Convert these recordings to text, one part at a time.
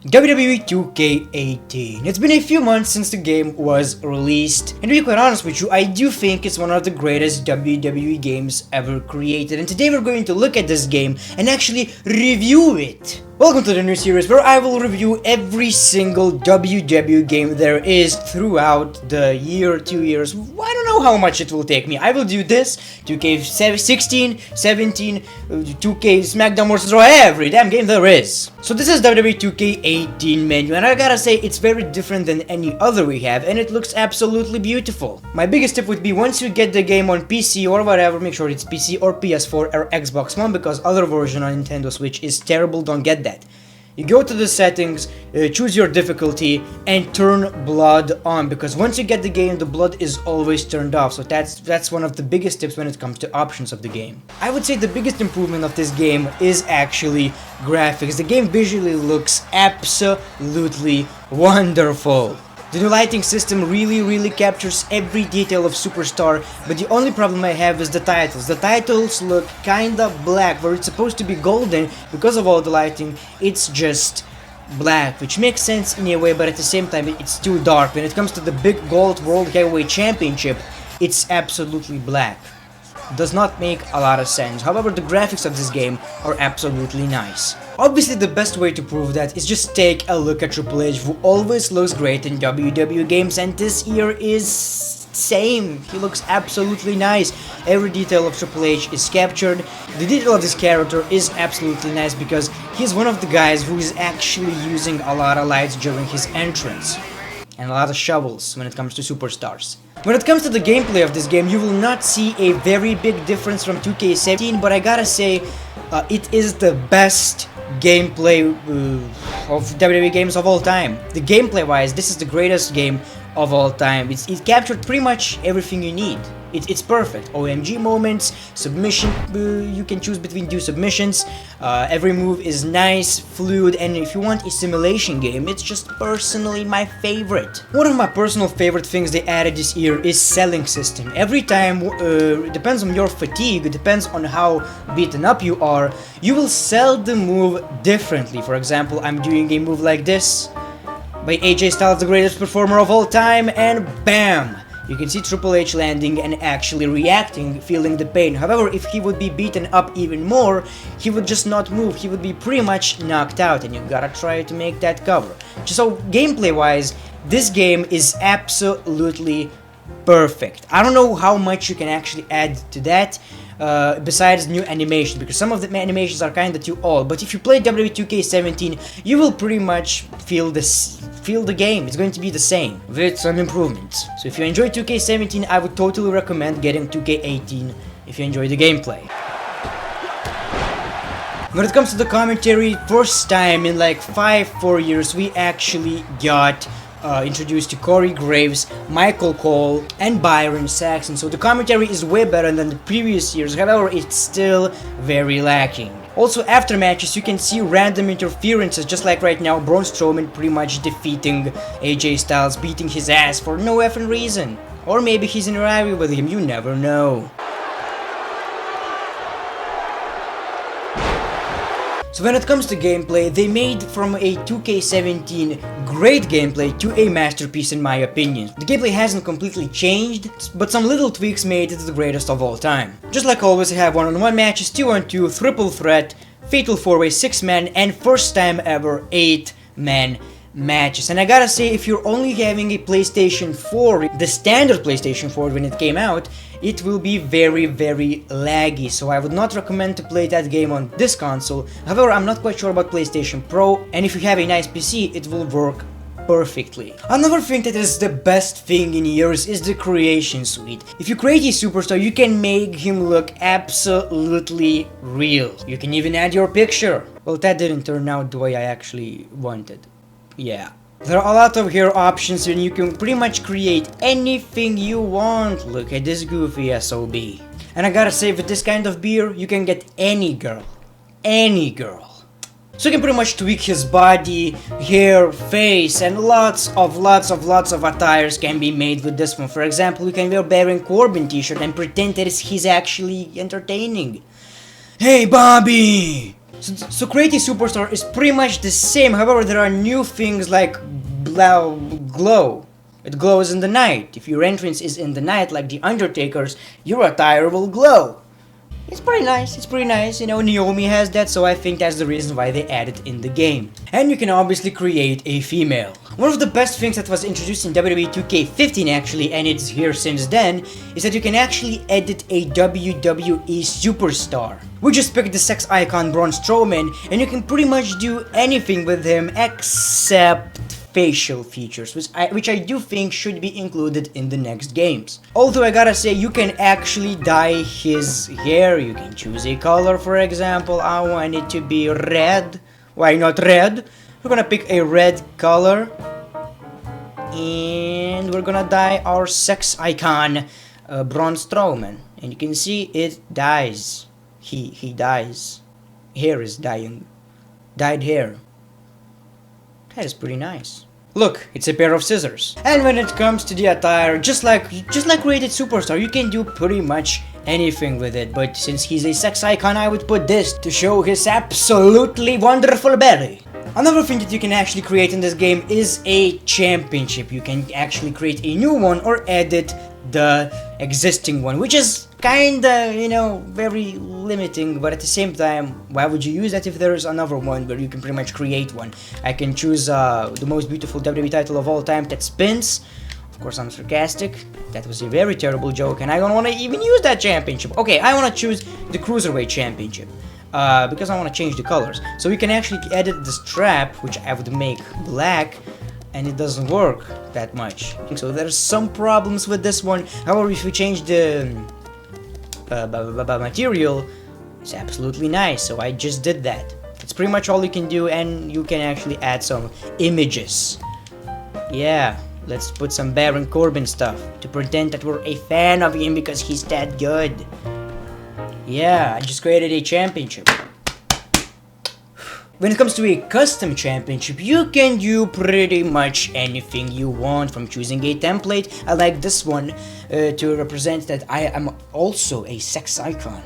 WWE 2K18. It's been a few months since the game was released, and to be quite honest with you, I do think it's one of the greatest WWE games ever created, and today we're going to look at this game and actually review it. Welcome to the new series where I will review every single WWE game there is throughout the year, 2 years. I don't know how much it will take me. I will do this, 2K16, 17, 2K SmackDown vs. Raw, every damn game there is. So this is WWE 2K18 menu, and I gotta say it's very different than any other we have, and it looks absolutely beautiful. My biggest tip would be once you get the game on PC or whatever, make sure it's PC or PS4 or XboxOne, because other version on Nintendo Switch is terrible, don't get that. You go to the settings, choose your difficulty, and turn blood on, because once you get the game, the blood is always turned off. So that's one of the biggest tips when it comes to options of the game. I would say the biggest improvement of this game is actually graphics. The game visually looks absolutely wonderful. The new lighting system really captures every detail of Superstar, but the only problem I have is the titles. The titles look kinda black, where it's supposed to be golden because of all the lighting. It's just black, which makes sense in a way, but at the same time it's too dark. When it comes to the big gold World Heavyweight Championship, it's absolutely black. Does not make a lot of sense. However, the graphics of this game are absolutely nice. Obviously, the best way to prove that is just take a look at Triple H, who always looks great in WWE games, and this year is same. He looks absolutely nice. Every detail of Triple H is captured. The detail of this character is absolutely nice because he's one of the guys who is actually using a lot of lights during his entrance, and a lot of shovels when it comes to superstars. When it comes to the gameplay of this game, you will not see a very big difference from 2K17, but I gotta say, it is the best gameplay of WWE games of all time. The gameplay wise, this is the greatest game of all time. It captured pretty much everything you need. It's perfect. OMG moments, submission, you can choose between two submissions. Every move is nice, fluid, and if you want a simulation game, it's just personally my favorite. One of my personal favorite things they added this year is selling system. Every time, it depends on your fatigue, it depends on how beaten up you are, you will sell the move differently. For example, I'm doing a move like this by AJ Styles, the greatest performer of all time, and bam! You can see Triple H landing and actually reacting, feeling the pain. However, if he would be beaten up even more, he would just not move. He would be pretty much knocked out, and you gotta try to make that cover. So gameplay-wise, this game is absolutely perfect. I don't know how much you can actually add to that, besides new animation, because some of the animations are kinda too old. But if you play WWE 2K17, you will pretty much feel the game. It's going to be the same with some improvements. So if you enjoy 2K17, I would totally recommend getting 2K18 if you enjoy the gameplay. When it comes to the commentary, first time in like 4 years, we actually got introduced to Corey Graves, Michael Cole, and Byron Saxton. So the commentary is way better than the previous years, however, it's still very lacking. Also, after matches, you can see random interferences, just like right now, Braun Strowman pretty much defeating AJ Styles, beating his ass for no effing reason. Or maybe he's in a rivalry with him, you never know. So when it comes to gameplay, they made from a 2K17 great gameplay to a masterpiece in my opinion. The gameplay hasn't completely changed, but some little tweaks made it the greatest of all time. Just like always, I have one-on-one matches, 2-on-2, triple threat, fatal 4-way, 6-man, and first time ever 8-man matches. And I gotta say, if you're only having a PlayStation 4, the standard PlayStation 4 when it came out, it will be very laggy, so I would not recommend to play that game on this console. However, I'm not quite sure about PlayStation Pro, and if you have a nice PC, it will work perfectly. Another thing that is the best thing in years is the creation suite. If you create a superstar, you can make him look absolutely real. You can even add your picture. Well, that didn't turn out the way I actually wanted. Yeah. There are a lot of here options and you can pretty much create anything you want. Look at this goofy SOB. And I gotta say, with this kind of beer, you can get any girl. Any girl. So you can pretty much tweak his body, hair, face, and lots of attires can be made with this one. For example, you can wear Baron Corbin t-shirt and pretend that he's actually entertaining. Hey Bobby! So create a superstar is pretty much the same, however there are new things like glow. It glows in the night. If your entrance is in the night like the Undertaker's, your attire will glow. It's pretty nice, you know, Naomi has that, so I think that's the reason why they added in the game. And you can obviously create a female. One of the best things that was introduced in WWE 2K18 actually, and it's here since then, is that you can actually edit a WWE superstar. We just picked the sex icon Braun Strowman, and you can pretty much do anything with him except facial features, which I do think should be included in the next games. Although I gotta say, you can actually dye his hair. You can choose a color, for example, I want it to be red. Why not red? We're gonna pick a red color, and we're gonna dye our sex icon, Braun Strowman. And you can see it dyes. He dies. Hair is dying. Dyed hair. That is pretty nice. Look, it's a pair of scissors. And when it comes to the attire, just like Rated Superstar, you can do pretty much anything with it. But since he's a sex icon, I would put this to show his absolutely wonderful belly. Another thing that you can actually create in this game is a championship. You can actually create a new one or edit the existing one, which is kinda, you know, very limiting, but at the same time, why would you use that if there is another one where you can pretty much create one? I can choose the most beautiful WWE title of all time that spins. Of course, I'm sarcastic. That was a very terrible joke, and I don't want to even use that championship. Okay, I want to choose the Cruiserweight Championship. Because I want to change the colors. So we can actually edit the strap, which I would make black, and it doesn't work that much. So there's some problems with this one. However, if we change the material, it's absolutely nice. So I just did that. It's pretty much all you can do, and you can actually add some images. Yeah, let's put some Baron Corbin stuff to pretend that we're a fan of him because he's that good. Yeah, I just created a championship. When it comes to a custom championship, you can do pretty much anything you want, from choosing a template. I like this one to represent that I am also a sex icon.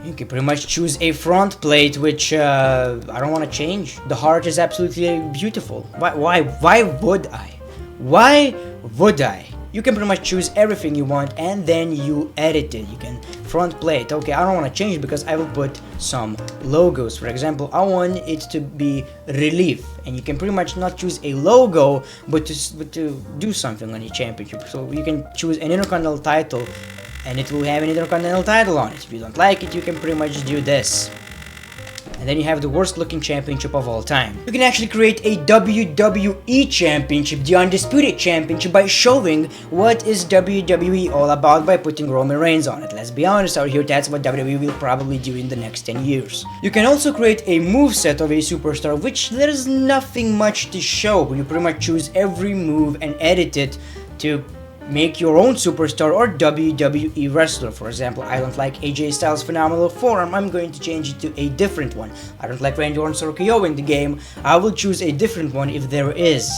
You can pretty much choose a front plate, which I don't want to change. The heart is absolutely beautiful. Why would I? Why would I? You can pretty much choose everything you want, and then you edit it. You can front plate. Okay, I don't want to change it because I will put some logos. For example, I want it to be relief, and you can pretty much not choose a logo, but to do something on the championship. So you can choose an Intercontinental title, and it will have an Intercontinental title on it. If you don't like it, you can pretty much do this. And then you have the worst looking championship of all time. You can actually create a WWE Championship, the Undisputed Championship, by showing what is WWE all about by putting Roman Reigns on it. Let's be honest out here, that's what WWE will probably do in the next 10 years. You can also create a moveset of a superstar, which there's nothing much to show. You pretty much choose every move and edit it to make your own superstar or WWE wrestler. For example, I don't like AJ Styles' phenomenal forearm, I'm going to change it to a different one. I don't like Randy Orton's RKO in the game, I will choose a different one if there is.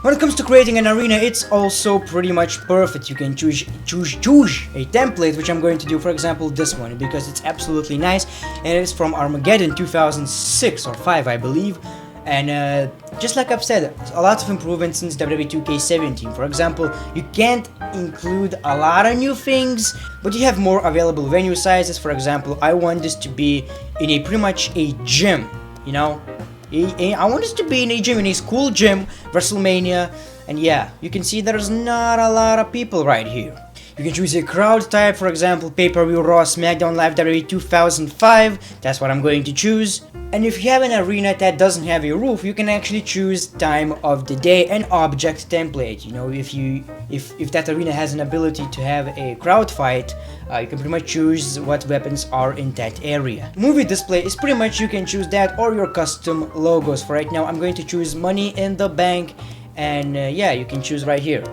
When it comes to creating an arena, it's also pretty much perfect. You can choose a template, which I'm going to do, for example, this one, because it's absolutely nice, and it's from Armageddon 2006 or 5, I believe. And just like I've said, a lot of improvements since WWE 2K18. For example, you can't include a lot of new things, but you have more available venue sizes. For example, I want this to be in a pretty much a gym, you know? I want this to be in a gym, in a school gym, WrestleMania, and yeah, you can see there's not a lot of people right here. You can choose a crowd type, for example, Pay-Per-View, Raw, SmackDown Live, WWE 2005, that's what I'm going to choose. And if you have an arena that doesn't have a roof, you can actually choose time of the day and object template. You know, if that arena has an ability to have a crowd fight, you can pretty much choose what weapons are in that area. Movie display is pretty much you can choose that or your custom logos. For right now, I'm going to choose Money in the Bank, and yeah, you can choose right here.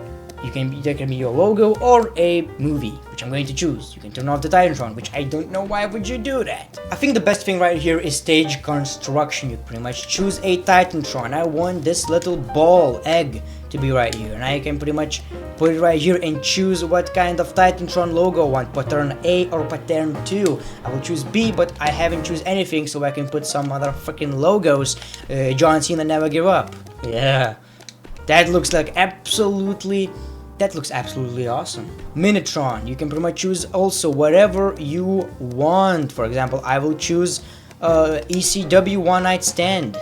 There can be your logo or a movie, which I'm going to choose. You can turn off the Titantron, which I don't know why would you do that. I think the best thing right here is stage construction. You pretty much choose a Titantron. I want this little ball egg to be right here, and I can pretty much put it right here and choose what kind of Titantron logo I want, pattern A or pattern 2. I will choose B, but I haven't choose anything, so I can put some other freaking logos. John Cena never give up. Yeah, that looks absolutely awesome. Minitron, you can pretty much choose also whatever you want. For example, I will choose ECW One Night Stand.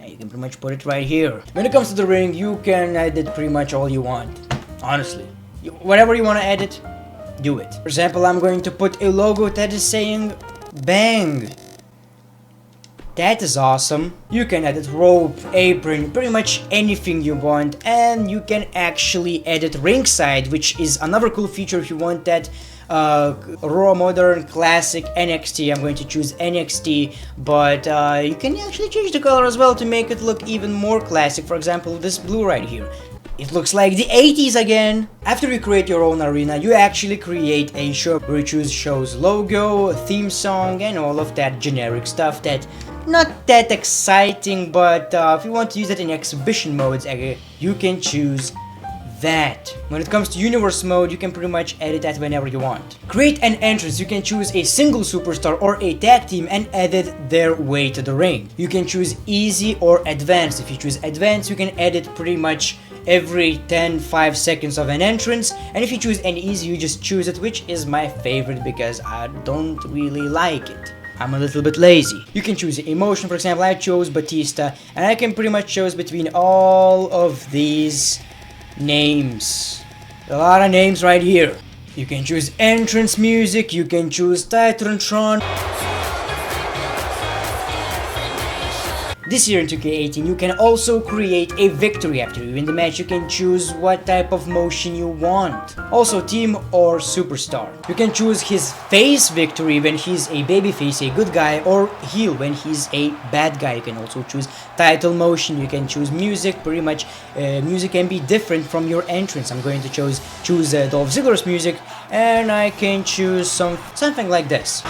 You can pretty much put it right here. When it comes to the ring, you can edit pretty much all you want. Honestly, whatever you want to edit, do it. For example, I'm going to put a logo that is saying Bang. That is awesome. You can edit rope, apron, pretty much anything you want, and you can actually edit ringside, which is another cool feature if you want that. Raw, Modern, Classic, NXT. I'm going to choose NXT, but you can actually change the color as well to make it look even more classic. For example, this blue right here. It looks like the 80s again. After you create your own arena, you actually create a show where you choose show's logo, theme song, and all of that generic stuff that not that exciting, but if you want to use it in exhibition modes, you can choose that. When it comes to universe mode, you can pretty much edit that whenever you want. Create an entrance. You can choose a single superstar or a tag team and edit their way to the ring. You can choose easy or advanced. If you choose advanced, you can edit pretty much every 5 seconds of an entrance, and if you choose an easy, you just choose it, which is my favorite because I don't really like it. I'm a little bit lazy. You can choose emotion. For example, I chose Batista, and I can pretty much choose between all of these names. A lot of names right here. You can choose entrance music, you can choose Titantron. This year in 2K18, you can also create a victory. After you win the match, you can choose what type of motion you want. Also, team or superstar. You can choose his face victory when he's a babyface, a good guy, or heel when he's a bad guy. You can also choose title motion. You can choose music. Pretty much, music can be different from your entrance. I'm going to choose Dolph Ziggler's music, and I can choose something like this.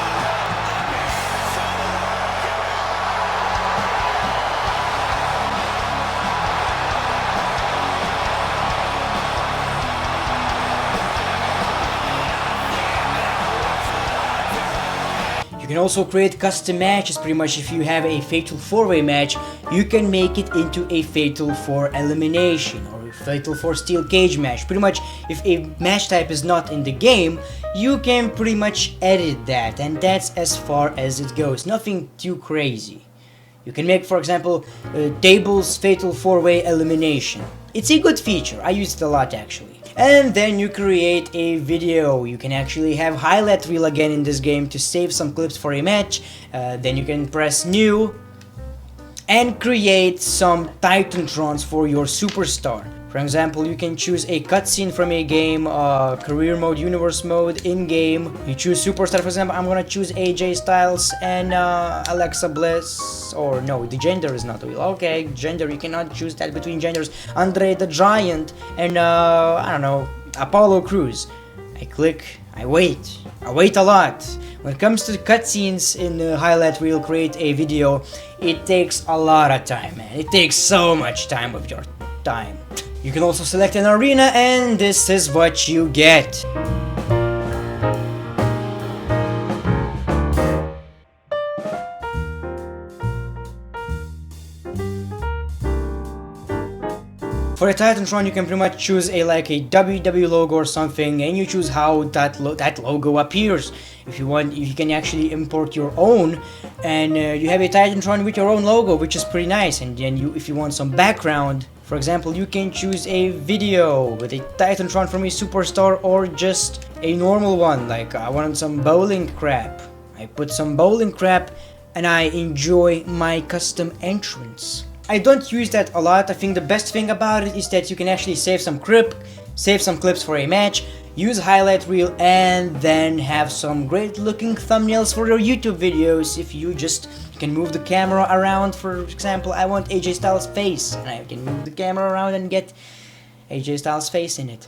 You can also create custom matches. Pretty much if you have a fatal 4-way match, you can make it into a fatal 4 elimination or a fatal 4 steel cage match. Pretty much if a match type is not in the game, you can pretty much edit that, and that's as far as it goes. Nothing too crazy. You can make, for example, tables fatal 4-way elimination. It's a good feature. I use it a lot actually. And then you create a video. You can actually have highlight reel again in this game to save some clips for a match. Then you can press new and create some Titantrons for your superstar. For example, you can choose a cutscene from a game, career mode, universe mode, in-game. You choose superstar, for example, I'm gonna choose AJ Styles and Alexa Bliss. Or no, the gender is not real. Okay, gender, you cannot choose that between genders. Andre the Giant and, I don't know, Apollo Crews. I click, I wait a lot. When it comes to the cutscenes in the highlight reel, create a video, it takes a lot of time, man. It takes so much time of your time. You can also select an arena, and this is what you get. For a Titantron, you can pretty much choose a WWE logo or something, and you choose how that logo appears. If you want, you can actually import your own, and you have a Titantron with your own logo, which is pretty nice. And then if you want some background, for example, you can choose a video with a Titantron from a superstar or just a normal one. Like I wanted some bowling crap. I put some bowling crap, and I enjoy my custom entrance. I don't use that a lot. I think the best thing about it is that you can actually save some clips for a match, use highlight reel, and then have some great looking thumbnails for your YouTube videos. If you can move the camera around. For example, I want AJ Styles' face, and I can move the camera around and get AJ Styles' face in it.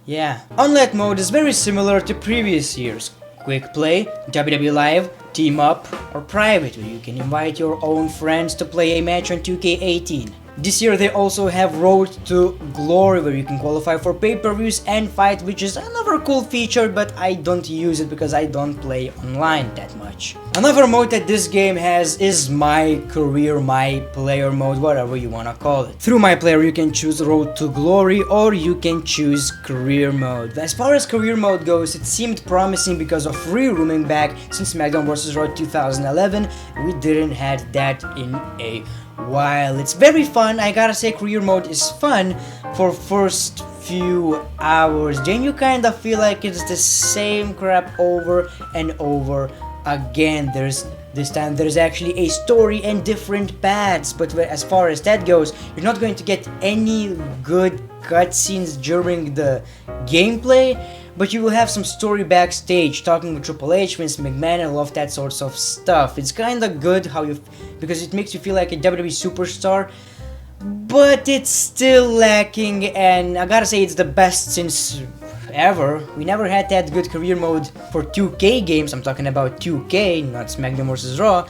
Yeah, Unlet mode is very similar to previous years. Quick play, WWE Live, team up, or private, where you can invite your own friends to play a match on 2K18. This year they also have Road to Glory, where you can qualify for pay-per-views and fight, which is another cool feature, but I don't use it because I don't play online that much. Another mode that this game has is My Career, My Player mode, whatever you wanna call it. Through My Player you can choose Road to Glory or you can choose Career mode. As far as Career mode goes, it seemed promising because of free roaming back since SmackDown vs. Raw 2011. We didn't had that in a while. It's very fun. I gotta say, Career mode is fun for first few hours. Then you kind of feel like it's the same crap over and over again. This time there's actually a story and different paths, but as far as that goes, you're not going to get any good cutscenes during the gameplay, but you will have some story backstage, talking with Triple H, Vince McMahon, and all of that sorts of stuff. It's kinda good because it makes you feel like a WWE superstar, but it's still lacking, and I gotta say it's the best since ever. We never had that good career mode for 2K games. I'm talking about 2K, not SmackDown vs. Raw,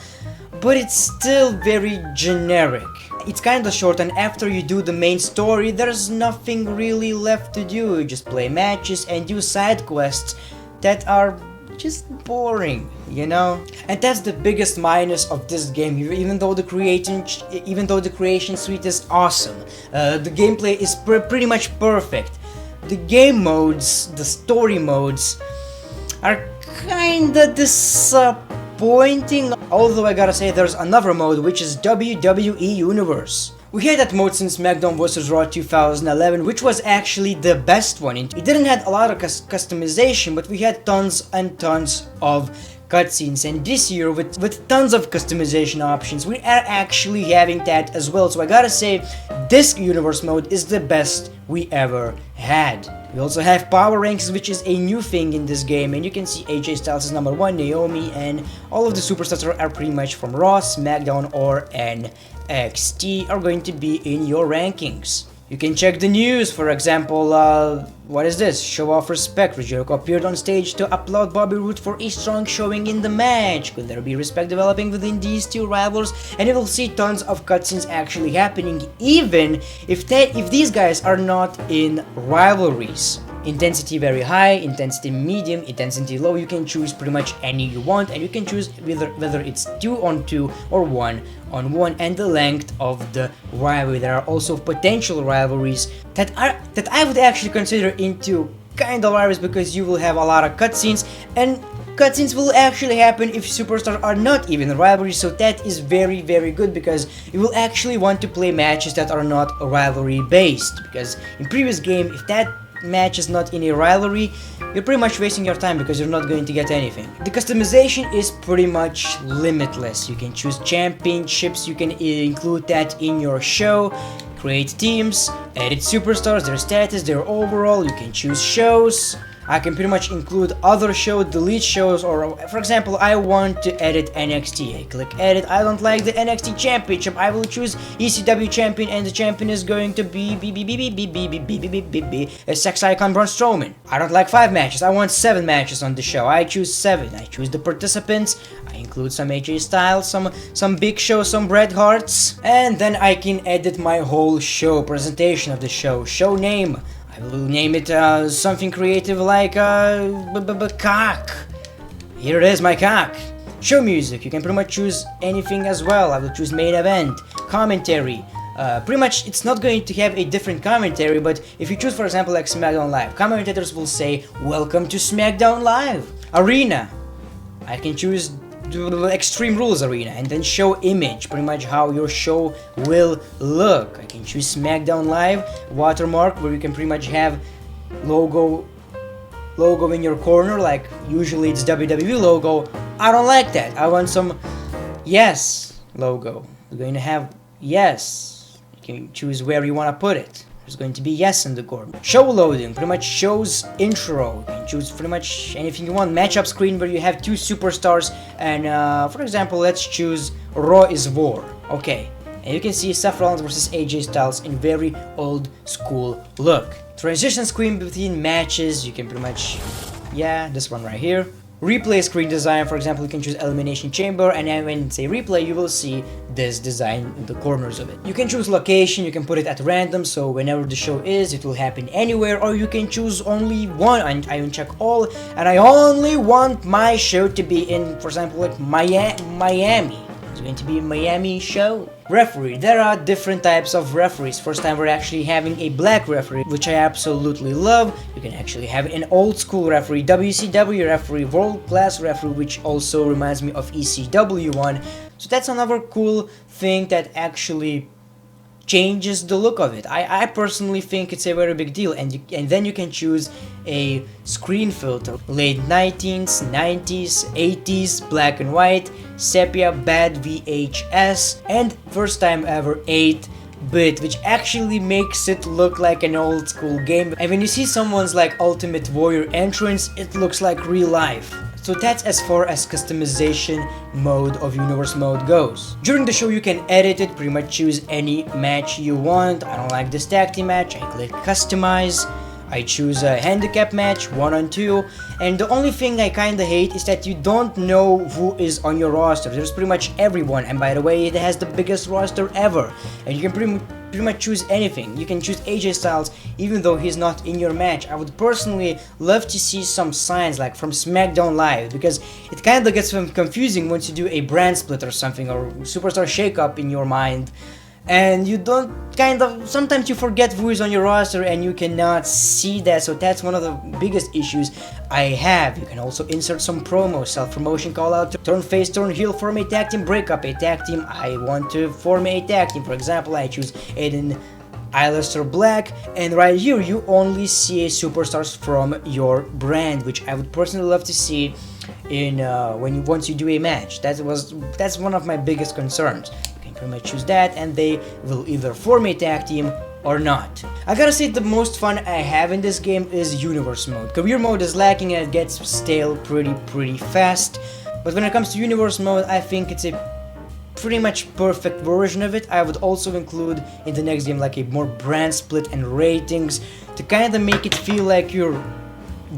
but it's still very generic. It's kinda short, and after you do the main story, there's nothing really left to do. You just play matches and do side quests that are just boring, you know? And that's the biggest minus of this game. Even though the creation suite is awesome, the gameplay is pretty much perfect. The game modes, the story modes, are kinda disappointing. Although I gotta say there's another mode, which is WWE Universe. We had that mode since SmackDown vs. Raw 2011, which was actually the best one. It didn't have a lot of customization, but we had tons and tons of cutscenes, and this year with tons of customization options, we are actually having that as well. So I gotta say, this universe mode is the best we ever had. We also have power ranks, which is a new thing in this game, and you can see AJ Styles is number 1, Naomi, and all of the superstars are pretty much from Raw, SmackDown, or NXT are going to be in your rankings. You can check the news, for example, what is this? Show off respect. Jericho appeared on stage to applaud Bobby Roode for a strong showing in the match. Could there be respect developing within these two rivals? And you will see tons of cutscenes actually happening, even if these guys are not in rivalries. Intensity very high, intensity medium, intensity low. You can choose pretty much any you want, and you can choose whether it's 2-on-2 or 1-on-1, and the length of the rivalry. There are also potential rivalries that I would actually consider into kind of rivalries, because you will have a lot of cutscenes, and cutscenes will actually happen if superstars are not even rivalries. So that is very, very good, because you will actually want to play matches that are not rivalry based, because in previous game, if that match is not in a rivalry, you're pretty much wasting your time because you're not going to get anything. The customization is pretty much limitless. You can choose championships, you can include that in your show, create teams, edit superstars, their status, their overall, you can choose shows. I can pretty much include other shows, delete shows, or for example, I want to edit NXT. I click edit. I don't like the NXT championship. I will choose ECW champion, and the champion is going to be a sex icon Braun Strowman. I don't like 5 matches. I want 7 matches on the show. I choose 7. I choose the participants. I include some AJ Styles, some Big Show, some Bret Harts, and then I can edit my whole show, presentation of the show, show name. I will name it something creative like cock. Here it is, my cock. Show music, you can pretty much choose anything as well. I will choose main event, commentary. Pretty much it's not going to have a different commentary, but if you choose, for example, like SmackDown Live, commentators will say, "Welcome to SmackDown Live." Arena, I can choose Extreme Rules Arena, and then show image, pretty much how your show will look. I can choose SmackDown Live, watermark, where you can pretty much have logo in your corner, like usually it's WWE logo. I don't like that. I want some yes logo. We're going to have yes. You can choose where you want to put it. There's going to be yes in the corner. Show loading, pretty much shows intro. You can choose pretty much anything you want. Matchup screen, where you have 2 superstars, and for example, let's choose Raw is War. Okay, And you can see Seth Rollins versus AJ Styles in very old school look. Transition screen between matches, you can pretty much, yeah, this one right here. Replay screen design, for example, you can choose Elimination Chamber, and then when say replay, you will see this design in the corners of it. You can choose location, you can put it at random, so whenever the show is, it will happen anywhere, or you can choose only one, and I uncheck all, and I only want my show to be in, for example, like Miami. It's going to be a Miami show. Referee. There are different types of referees. First time we're actually having a black referee, which I absolutely love. You can actually have an old school referee, WCW referee, world class referee, which also reminds me of ECW1. So that's another cool thing that actually changes the look of it. I personally think it's a very big deal, and then you can choose a screen filter. Late 19s, 90s, 80s, black and white, sepia, bad VHS, and first time ever 8-bit, which actually makes it look like an old school game. And when you see someone's like Ultimate Warrior entrance, it looks like real life. So that's as far as customization mode of universe mode goes. During the show you can edit it, pretty much choose any match you want. I don't like this tag team match, I click customize. I choose a handicap match, 1-on-2, and the only thing I kinda hate is that you don't know who is on your roster. There's pretty much everyone, and by the way, it has the biggest roster ever, and you can pretty much choose anything. You can choose AJ Styles even though he's not in your match. I would personally love to see some signs like from SmackDown Live, because it kinda gets confusing once you do a brand split or something, or superstar shakeup in your mind. And you don't sometimes you forget who is on your roster and you cannot see that, so that's one of the biggest issues I have. You can also insert some promos, self-promotion call out, turn face, turn heel, form a tag team, break up a tag team. I want to form a tag team. For example, I choose Aiden, Aleister Black, and right here you only see superstars from your brand, which I would personally love to see in once you do a match. That's one of my biggest concerns. Pretty much choose that, and they will either form a tag team or not. I gotta say, the most fun I have in this game is universe mode. Career mode is lacking and it gets stale pretty fast, but when it comes to universe mode, I think it's a pretty much perfect version of it. I would also include in the next game like a more brand split and ratings to kind of make it feel like you're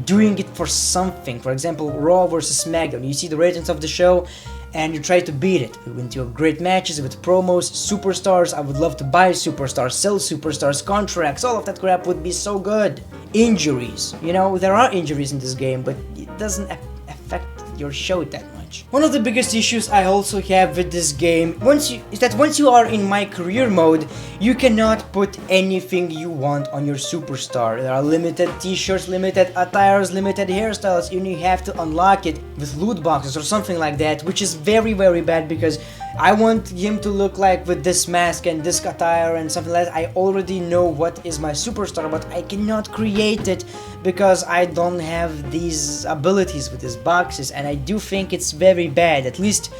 doing it for something. For example, Raw versus SmackDown, you see the ratings of the show and you try to beat it. We went to great matches with promos, superstars. I would love to buy superstars, sell superstars, contracts, all of that crap would be so good. Injuries, you know, there are injuries in this game, but it doesn't affect your show that much. One of the biggest issues I also have with this game is that once you are in my career mode, you cannot put anything you want on your superstar. There are limited t-shirts, limited attires, limited hairstyles, and you have to unlock it with loot boxes or something like that, which is very bad, because I want him to look like with this mask and this attire and something like that. I already know what is my superstar, but I cannot create it because I don't have these abilities with these boxes, and I do think it's very bad. At least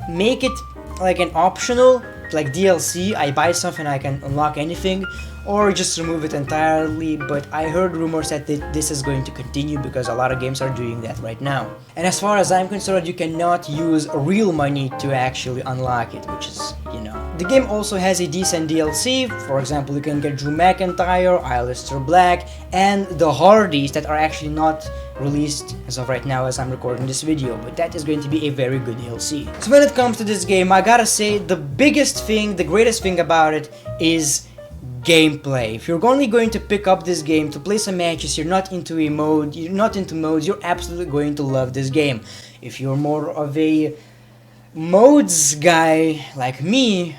make it like an optional, like DLC. I buy something, I can unlock anything, or just remove it entirely. But I heard rumors that this is going to continue because a lot of games are doing that right now. And as far as I'm concerned, you cannot use real money to actually unlock it, which is, you know. The game also has a decent DLC. For example, you can get Drew McIntyre, Aleister Black, and the Hardys that are actually not released as of right now as I'm recording this video, but that is going to be a very good DLC. So when it comes to this game, I gotta say the biggest thing, the greatest thing about it is gameplay. If you're only going to pick up this game to play some matches, you're not into modes, you're absolutely going to love this game. If you're more of a modes guy like me,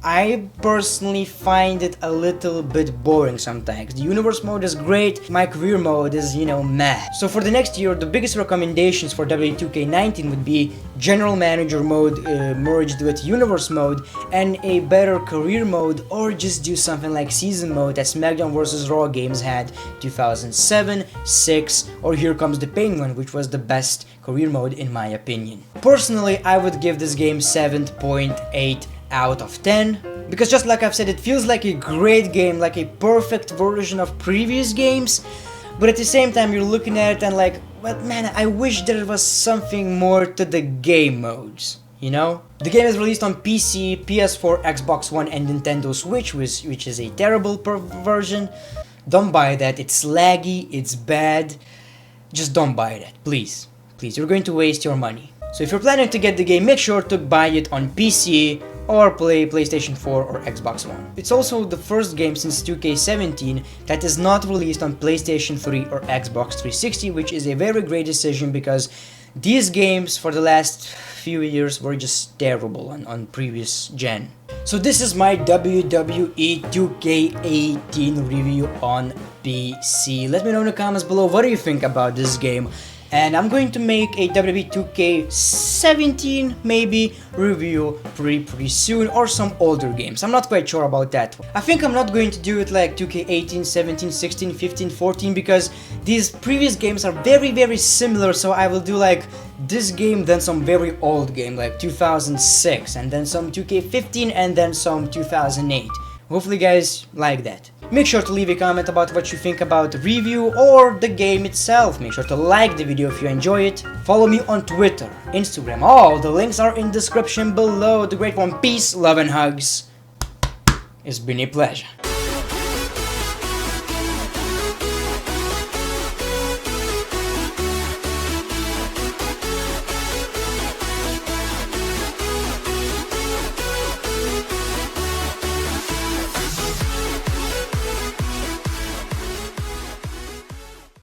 I personally find it a little bit boring sometimes. The universe mode is great, my career mode is, you know, meh. So for the next year, the biggest recommendations for WWE 2K18 would be general manager mode merged with universe mode and a better career mode, or just do something like season mode that SmackDown vs. Raw games had 2007, 6, or Here Comes the Pain one, which was the best career mode in my opinion. Personally, I would give this game 7.8 out of 10, because just like I've said, it feels like a great game, like a perfect version of previous games, but at the same time you're looking at it and like, but man, I wish there was something more to the game modes, you know? The game is released on PC, PS4, Xbox One, and Nintendo Switch, which is a terrible version. Don't buy that, it's laggy, it's bad. Just don't buy that, please. Please, you're going to waste your money. So if you're planning to get the game, make sure to buy it on PC or play PlayStation 4 or Xbox One. It's also the first game since 2K18 that is not released on PlayStation 3 or Xbox 360, which is a very great decision because these games for the last few years were just terrible on previous gen. So this is my WWE 2K18 review on PC. Let me know in the comments below what do you think about this game. And I'm going to make a WWE 2K17 maybe review pretty soon, or some older games. I'm not quite sure about that. I think I'm not going to do it like 2K18, 17, 16, 15, 14 because these previous games are very similar, so I will do like this game, then some very old game like 2006, and then some 2K15, and then some 2008. Hopefully guys like that. Make sure to leave a comment about what you think about the review or the game itself. Make sure to like the video if you enjoy it. Follow me on Twitter, Instagram. All the links are in the description below. The Great One. Peace, love and hugs. It's been a pleasure.